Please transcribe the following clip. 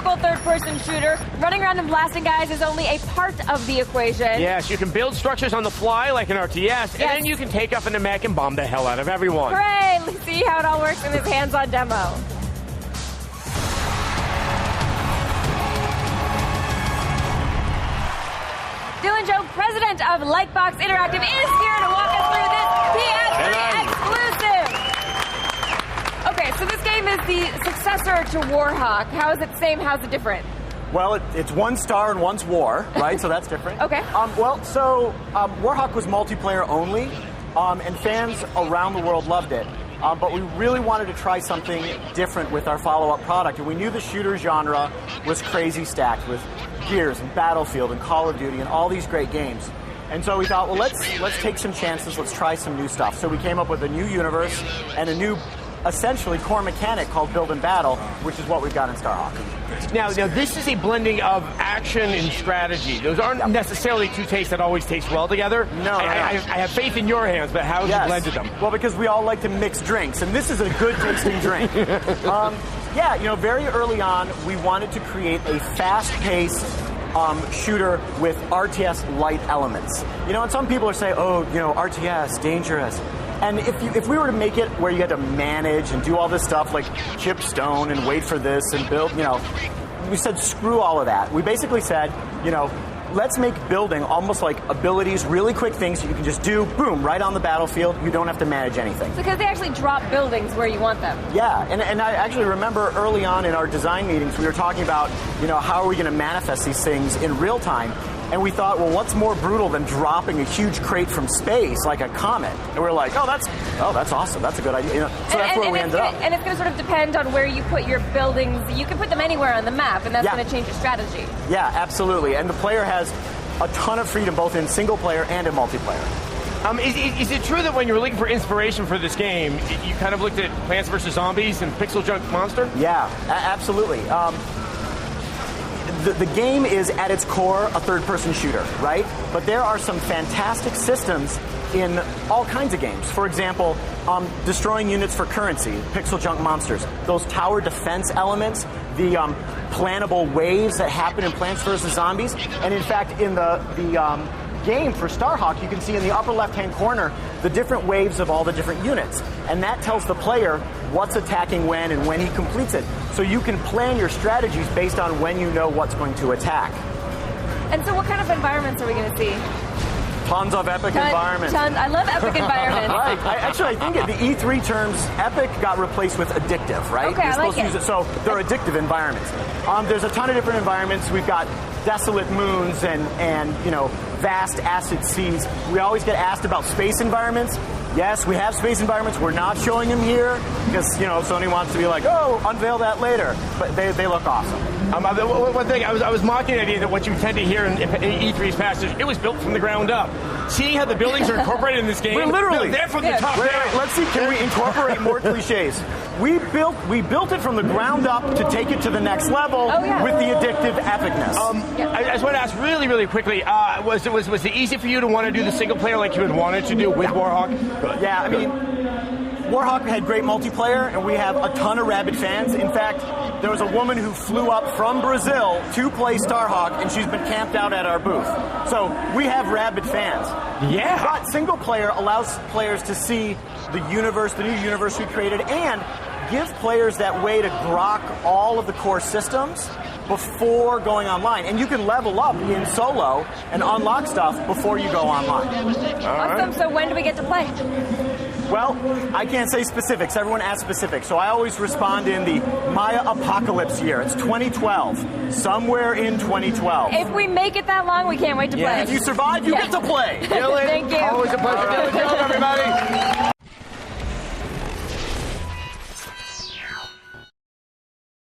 typical third-person shooter, running around and blasting guys is only a part of the equation. Yes, you can build structures on the fly like an RTS, and then you can take up in the mech and bomb the hell out of everyone. Hooray! Let's see how it all works in this hands-on demo. Dylan Joe, president of Lightbox Interactive, is here to walk us through this PS3 exclusive. Okay, so this game is the successor to Warhawk. How is it the same? How's it different? Well, it's one star and one's war, right? So that's different. Okay. Warhawk was multiplayer only, and fans around the world loved it. But we really wanted to try something different with our follow-up product, and we knew the shooter genre was crazy stacked with Gears and Battlefield and Call of Duty and all these great games. And so we thought, well, let's take some chances, let's try some new stuff. So we came up with a new universe and a new, essentially, core mechanic called Build and Battle, which is what we've got in Starhawk. Now, this is a blending of action and strategy. Those aren't necessarily two tastes that always taste well together. No, I have faith in your hands, but how have you blended them? Well, because we all like to mix drinks, and this is a good tasting drink. Very early on, we wanted to create a fast-paced shooter with RTS-light elements. And some people are saying, RTS, dangerous. And if we were to make it where you had to manage and do all this stuff like chip stone and wait for this and build, we said screw all of that. We basically said, let's make building almost like abilities, really quick things that you can just do, boom, right on the battlefield. You don't have to manage anything. Because they actually drop buildings where you want them. Yeah, and I actually remember early on in our design meetings, we were talking about, how are we going to manifest these things in real time? And we thought, well, what's more brutal than dropping a huge crate from space like a comet? And we were like, that's awesome. That's a good idea. So that's where we ended up. And it's going to sort of depend on where you put your buildings. You can put them anywhere on the map, and that's going to change your strategy. Yeah, absolutely. And the player has a ton of freedom both in single player and in multiplayer. Is it true that when you were looking for inspiration for this game, you kind of looked at Plants vs. Zombies and Pixel Junk Monster? Yeah, absolutely. The game is, at its core, a third-person shooter, right? But there are some fantastic systems in all kinds of games. For example, destroying units for currency, Pixel Junk Monsters. Those tower defense elements, the plannable waves that happen in Plants vs. Zombies. And in fact, in the game for Starhawk, you can see in the upper left-hand corner the different waves of all the different units. And that tells the player what's attacking when and when he completes it. So you can plan your strategies based on when you know what's going to attack. And so what kind of environments are we going to see? Tons of epic environments. Tons. I love epic environments. Right. I think in the E3 terms, epic got replaced with addictive, right? Okay, You're supposed to use it. So they're addictive environments. There's a ton of different environments. We've got desolate moons and vast acid seas. We always get asked about space environments. Yes, we have space environments. We're not showing them here because, Sony wants to be like, oh, unveil that later. But they look awesome. One thing, I was mocking the idea that what you tend to hear in E3's past is it was built from the ground up. Seeing how the buildings are incorporated in this game, they're from the top down. Let's see, can we incorporate more cliches? We built it from the ground up to take it to the next level with the addictive epicness. I just want to ask really, really quickly, was it easy for you to want to do the single player like you had wanted to do with Warhawk? Good. Yeah, I mean, Warhawk had great multiplayer, and we have a ton of rabid fans. In fact, there was a woman who flew up from Brazil to play Starhawk, and she's been camped out at our booth. So we have rabid fans. Yeah. But single player allows players to see the universe, the new universe we created, and give players that way to grok all of the core systems before going online. And you can level up in solo and unlock stuff before you go online. Awesome. So when do we get to play? Well, I can't say specifics. Everyone asks specifics. So I always respond in the Maya apocalypse year. It's 2012. Somewhere in 2012. If we make it that long, we can't wait to play. If you survive, you get to play. Thank you. Always a pleasure. Good job, everybody.